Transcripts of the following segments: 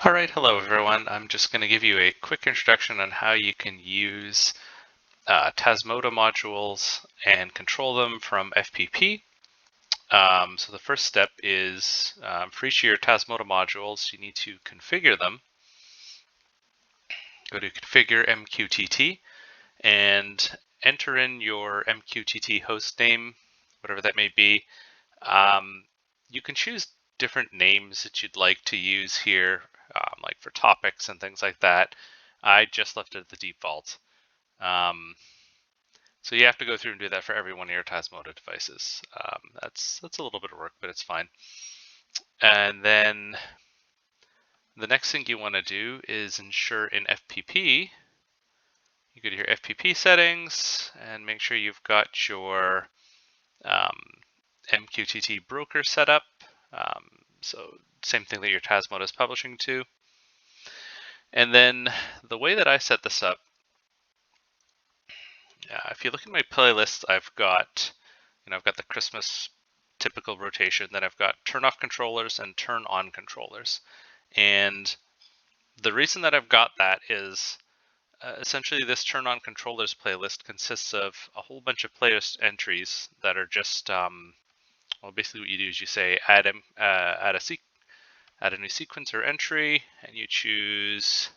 All right, hello everyone. I'm just going to give you a quick introduction on how you can use Tasmota modules and control them from FPP. So the first step is for each of your Tasmota modules, you need to configure them. Go to Configure MQTT and enter in your MQTT host name, whatever that may be. You can choose different names that you'd like to use here, like for topics and things like that. I just left it at the default. So you have to go through and do that for every one of your Tasmota devices. That's a little bit of work, but it's fine. And then the next thing you want to do is ensure in FPP, you go to your FPP settings and make sure you've got your MQTT broker set up. So same thing that your Tasmota is publishing to. And then the way that I set this up, if you look at my playlist, I've got the Christmas typical rotation. Then I've got turn off controllers and turn on controllers. And the reason that I've got that is essentially this turn on controllers playlist consists of a whole bunch of playlist entries that are just, well, basically what you do is you say add a new sequence or entry, and you choose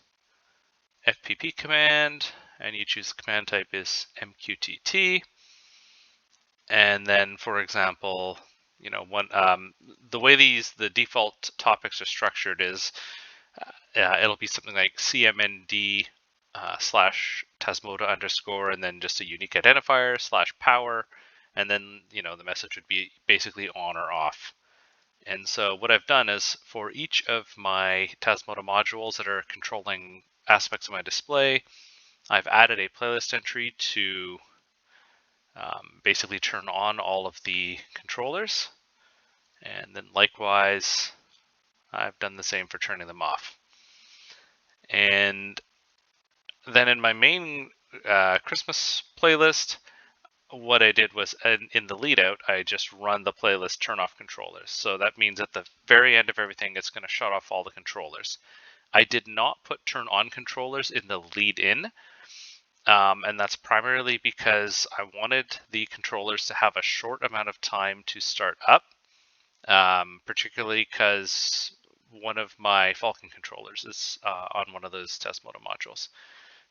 FPP command, and you choose the command type is MQTT. And then, for example, the way the default topics are structured is it'll be something like CMND slash Tasmota underscore, and then just a unique identifier slash power, and then the message would be basically on or off. And so what I've done is for each of my Tasmota modules that are controlling aspects of my display, I've added a playlist entry to basically turn on all of the controllers. And then likewise, I've done the same for turning them off. And then in my main Christmas playlist, what I did was in the lead out, I just run the playlist turn off controllers. So that means at the very end of everything, it's going to shut off all the controllers. I did not put turn on controllers in the lead in. And that's primarily because I wanted the controllers to have a short amount of time to start up, particularly because one of my Falcon controllers is on one of those Tasmota modules.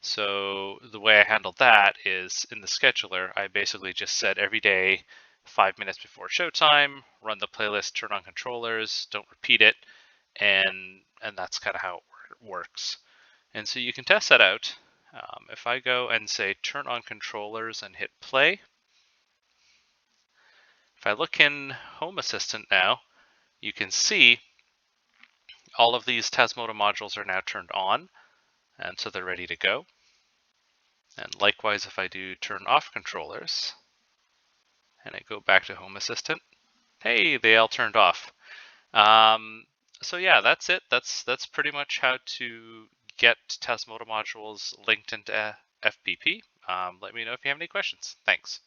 So the way I handled that is in the scheduler, I basically just said every day, 5 minutes before showtime, run the playlist, turn on controllers, don't repeat it, and that's kind of how it works. And so you can test that out. If I go and say turn on controllers and hit play, if I look in Home Assistant now, you can see all of these Tasmota modules are now turned on, and so they're ready to go. And likewise, if I do turn off controllers and I go back to Home Assistant, hey, they all turned off. So yeah, that's it. That's pretty much how to get Tasmota modules linked into FPP. Let me know if you have any questions. Thanks.